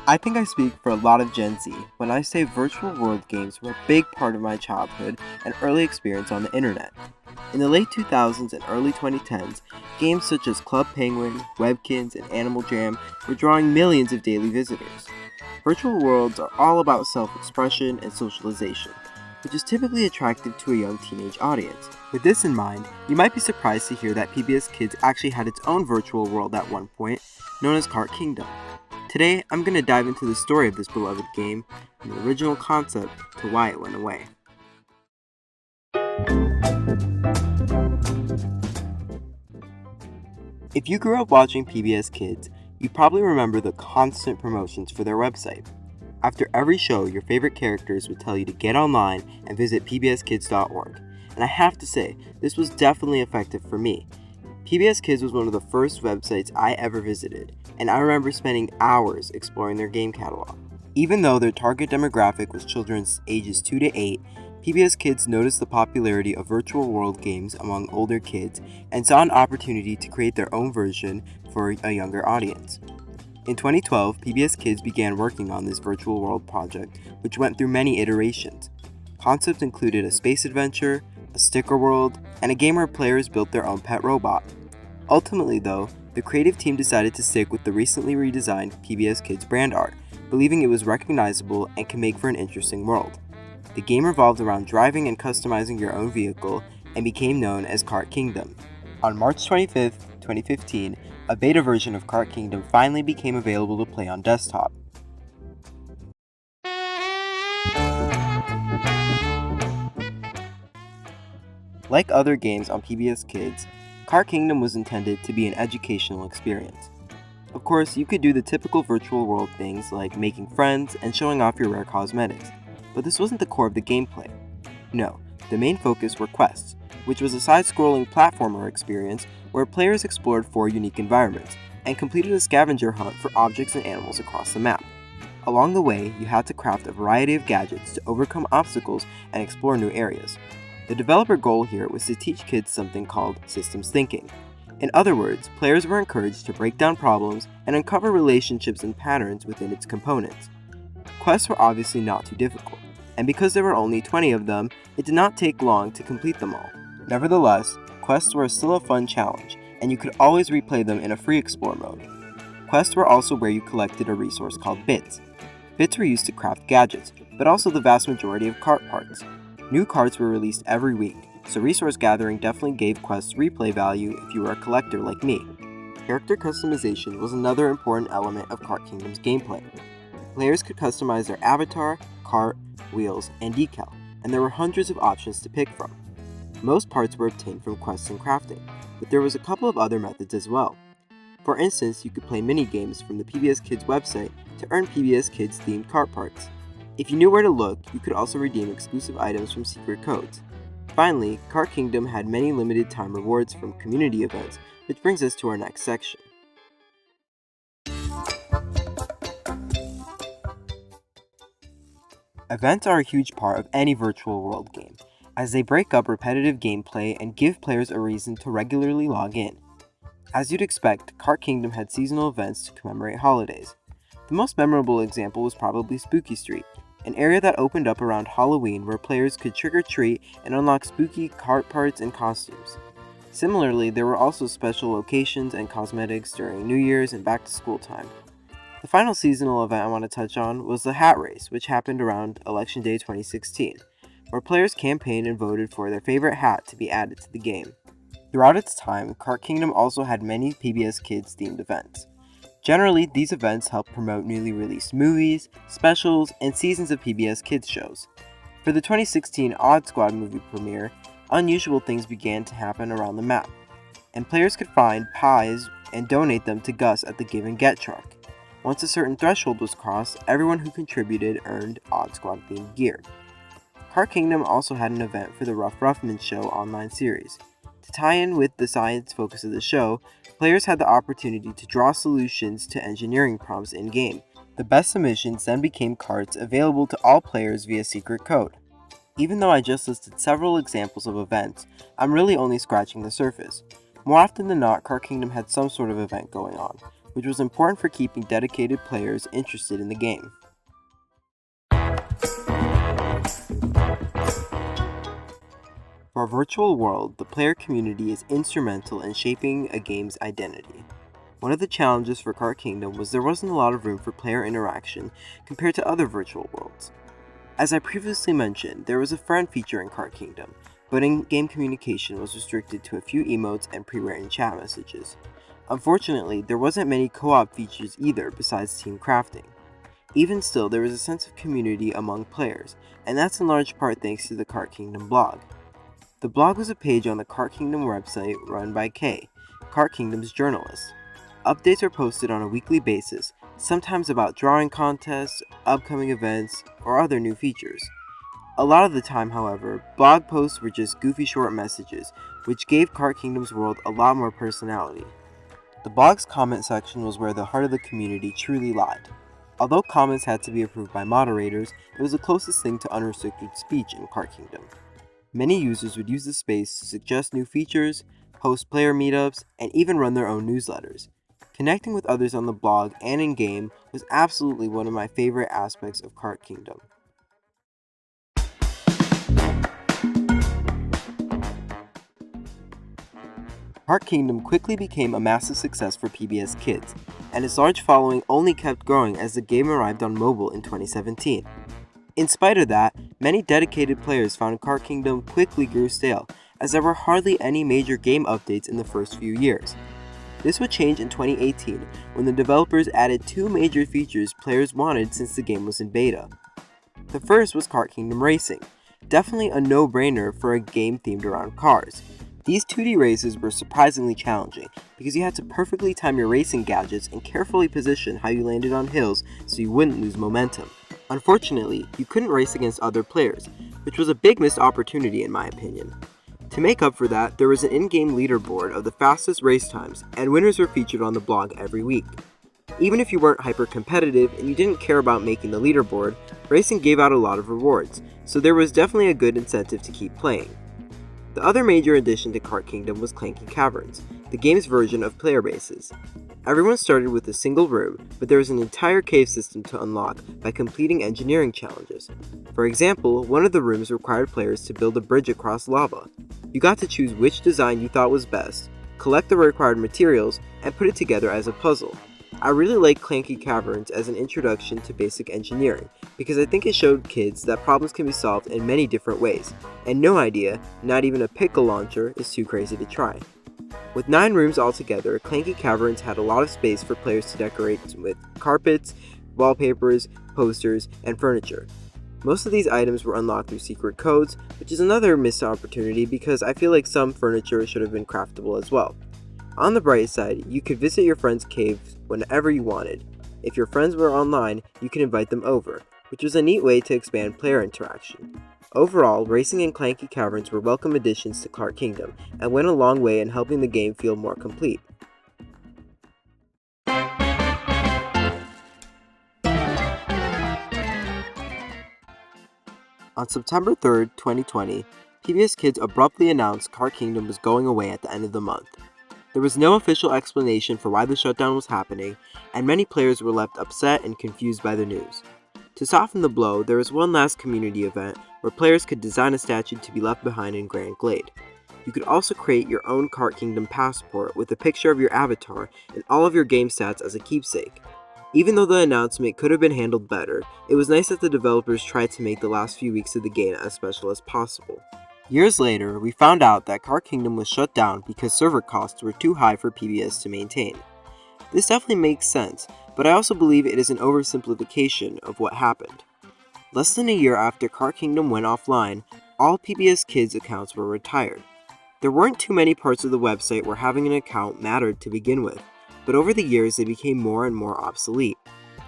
I think I speak for a lot of Gen Z when I say virtual world games were a big part of my childhood and early experience on the internet. In the late 2000s and early 2010s, games such as Club Penguin, Webkinz, and Animal Jam were drawing millions of daily visitors. Virtual worlds are all about self-expression and socialization, which is typically attractive to a young teenage audience. With this in mind, you might be surprised to hear that PBS Kids actually had its own virtual world at one point, known as Kart Kingdom. Today, I'm going to dive into the story of this beloved game, from the original concept to why it went away. If you grew up watching PBS Kids, you probably remember the constant promotions for their website. After every show, your favorite characters would tell you to get online and visit pbskids.org. And I have to say, this was definitely effective for me. PBS Kids was one of the first websites I ever visited, and I remember spending hours exploring their game catalog. Even though their target demographic was children ages 2 to 8, PBS Kids noticed the popularity of virtual world games among older kids and saw an opportunity to create their own version for a younger audience. In 2012, PBS Kids began working on this virtual world project, which went through many iterations. Concepts included a space adventure, a sticker world, and a game where players built their own pet robot. Ultimately, though, the creative team decided to stick with the recently redesigned PBS Kids brand art, believing it was recognizable and can make for an interesting world. The game revolved around driving and customizing your own vehicle and became known as Kart Kingdom. On March 25, 2015, a beta version of Kart Kingdom finally became available to play on desktop. Like other games on PBS Kids, Kart Kingdom was intended to be an educational experience. Of course, you could do the typical virtual world things like making friends and showing off your rare cosmetics, but this wasn't the core of the gameplay. No, the main focus were quests, which was a side-scrolling platformer experience where players explored 4 unique environments and completed a scavenger hunt for objects and animals across the map. Along the way, you had to craft a variety of gadgets to overcome obstacles and explore new areas. The developer goal here was to teach kids something called systems thinking. In other words, players were encouraged to break down problems and uncover relationships and patterns within its components. Quests were obviously not too difficult, and because there were only 20 of them, it did not take long to complete them all. Nevertheless, quests were still a fun challenge, and you could always replay them in a free explore mode. Quests were also where you collected a resource called bits. Bits were used to craft gadgets, but also the vast majority of kart parts. New carts were released every week, so resource gathering definitely gave quests replay value if you were a collector like me. Character customization was another important element of Kart Kingdom's gameplay. Players could customize their avatar, cart, wheels, and decal, and there were hundreds of options to pick from. Most parts were obtained from quests and crafting, but there was a couple of other methods as well. For instance, you could play mini-games from the PBS Kids website to earn PBS Kids themed kart parts. If you knew where to look, you could also redeem exclusive items from secret codes. Finally, Kart Kingdom had many limited time rewards from community events, which brings us to our next section. Events are a huge part of any virtual world game, as they break up repetitive gameplay and give players a reason to regularly log in. As you'd expect, Kart Kingdom had seasonal events to commemorate holidays. The most memorable example was probably Spooky Street, an area that opened up around Halloween where players could trick-or-treat and unlock spooky kart parts and costumes. Similarly, there were also special locations and cosmetics during New Year's and back-to-school time. The final seasonal event I want to touch on was the Hat Race, which happened around Election Day 2016, where players campaigned and voted for their favorite hat to be added to the game. Throughout its time, Kart Kingdom also had many PBS Kids themed events. Generally, these events help promote newly released movies, specials, and seasons of PBS Kids shows. For the 2016 Odd Squad movie premiere, unusual things began to happen around the map, and players could find pies and donate them to Gus at the Give and Get truck. Once a certain threshold was crossed, everyone who contributed earned Odd Squad themed gear. Kart Kingdom also had an event for the Rough Roughman Show online series. To tie in with the science focus of the show, players had the opportunity to draw solutions to engineering prompts in-game. The best submissions then became cards available to all players via secret code. Even though I just listed several examples of events, I'm really only scratching the surface. More often than not, Kart Kingdom had some sort of event going on, which was important for keeping dedicated players interested in the game. For a virtual world, the player community is instrumental in shaping a game's identity. One of the challenges for Kart Kingdom was there wasn't a lot of room for player interaction compared to other virtual worlds. As I previously mentioned, there was a friend feature in Kart Kingdom, but in-game communication was restricted to a few emotes and pre-written chat messages. Unfortunately, there wasn't many co-op features either besides team crafting. Even still, there was a sense of community among players, and that's in large part thanks to the Kart Kingdom blog. The blog was a page on the Kart Kingdom website run by Kay, Kart Kingdom's journalist. Updates are posted on a weekly basis, sometimes about drawing contests, upcoming events, or other new features. A lot of the time, however, blog posts were just goofy short messages, which gave Kart Kingdom's world a lot more personality. The blog's comment section was where the heart of the community truly lied. Although comments had to be approved by moderators, it was the closest thing to unrestricted speech in Kart Kingdom. Many users would use the space to suggest new features, host player meetups, and even run their own newsletters. Connecting with others on the blog and in-game was absolutely one of my favorite aspects of Kart Kingdom. Kart Kingdom quickly became a massive success for PBS Kids, and its large following only kept growing as the game arrived on mobile in 2017. In spite of that, many dedicated players found Kart Kingdom quickly grew stale, as there were hardly any major game updates in the first few years. This would change in 2018 when the developers added two major features players wanted since the game was in beta. The first was Kart Kingdom Racing, definitely a no-brainer for a game themed around cars. These 2D races were surprisingly challenging because you had to perfectly time your racing gadgets and carefully position how you landed on hills so you wouldn't lose momentum. Unfortunately, you couldn't race against other players, which was a big missed opportunity in my opinion. To make up for that, there was an in-game leaderboard of the fastest race times, and winners were featured on the blog every week. Even if you weren't hyper-competitive and you didn't care about making the leaderboard, racing gave out a lot of rewards, so there was definitely a good incentive to keep playing. The other major addition to Kart Kingdom was Clanky Caverns, the game's version of player bases. Everyone started with a single room, but there was an entire cave system to unlock by completing engineering challenges. For example, one of the rooms required players to build a bridge across lava. You got to choose which design you thought was best, collect the required materials, and put it together as a puzzle. I really like Clanky Caverns as an introduction to basic engineering, because I think it showed kids that problems can be solved in many different ways, and no idea, not even a pickle launcher, is too crazy to try. With 9 rooms altogether, Clanky Caverns had a lot of space for players to decorate with carpets, wallpapers, posters, and furniture. Most of these items were unlocked through secret codes, which is another missed opportunity because I feel like some furniture should have been craftable as well. On the bright side, you could visit your friends' caves whenever you wanted. If your friends were online, you could invite them over, which was a neat way to expand player interaction. Overall, Racing and Clanky Caverns were welcome additions to Kart Kingdom and went a long way in helping the game feel more complete. On September 3rd, 2020, PBS Kids abruptly announced Kart Kingdom was going away at the end of the month. There was no official explanation for why the shutdown was happening, and many players were left upset and confused by the news. To soften the blow, there was one last community event where players could design a statue to be left behind in Grand Glade. You could also create your own Kart Kingdom passport with a picture of your avatar and all of your game stats as a keepsake. Even though the announcement could have been handled better, it was nice that the developers tried to make the last few weeks of the game as special as possible. Years later, we found out that Kart Kingdom was shut down because server costs were too high for PBS to maintain. This definitely makes sense, but I also believe it is an oversimplification of what happened. Less than a year after Kart Kingdom went offline, all PBS Kids accounts were retired. There weren't too many parts of the website where having an account mattered to begin with, but over the years they became more and more obsolete.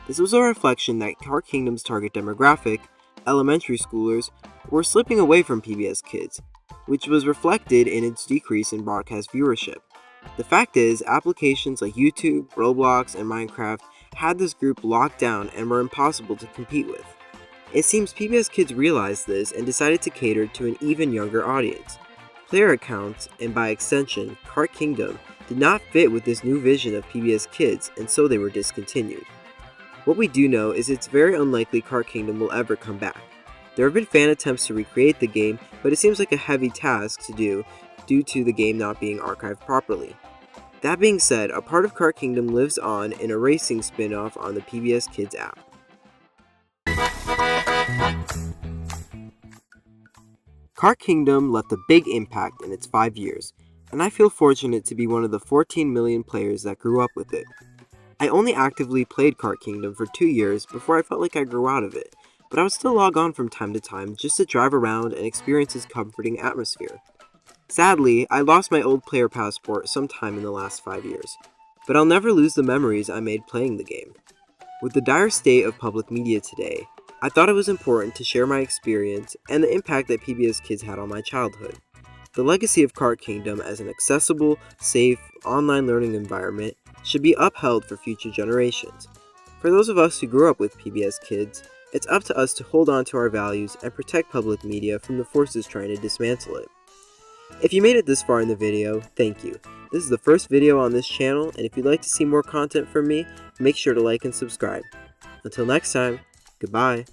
This was a reflection that Kart Kingdom's target demographic, elementary schoolers, were slipping away from PBS Kids, which was reflected in its decrease in broadcast viewership. The fact is, applications like YouTube, Roblox, and Minecraft had this group locked down and were impossible to compete with. It seems PBS Kids realized this and decided to cater to an even younger audience. Player accounts, and by extension, Kart Kingdom, did not fit with this new vision of PBS Kids, and so they were discontinued. What we do know is it's very unlikely Kart Kingdom will ever come back. There have been fan attempts to recreate the game, but it seems like a heavy task to do due to the game not being archived properly. That being said, a part of Kart Kingdom lives on in a racing spin-off on the PBS Kids app. Kart Kingdom left a big impact in its 5 years, and I feel fortunate to be one of the 14 million players that grew up with it. I only actively played Kart Kingdom for 2 years before I felt like I grew out of it, but I would still log on from time to time just to drive around and experience its comforting atmosphere. Sadly, I lost my old player passport sometime in the last 5 years, but I'll never lose the memories I made playing the game. With the dire state of public media today, I thought it was important to share my experience and the impact that PBS Kids had on my childhood. The legacy of Kart Kingdom as an accessible, safe, online learning environment should be upheld for future generations. For those of us who grew up with PBS Kids, it's up to us to hold on to our values and protect public media from the forces trying to dismantle it. If you made it this far in the video, thank you. This is the first video on this channel, and if you'd like to see more content from me, make sure to like and subscribe. Until next time, goodbye.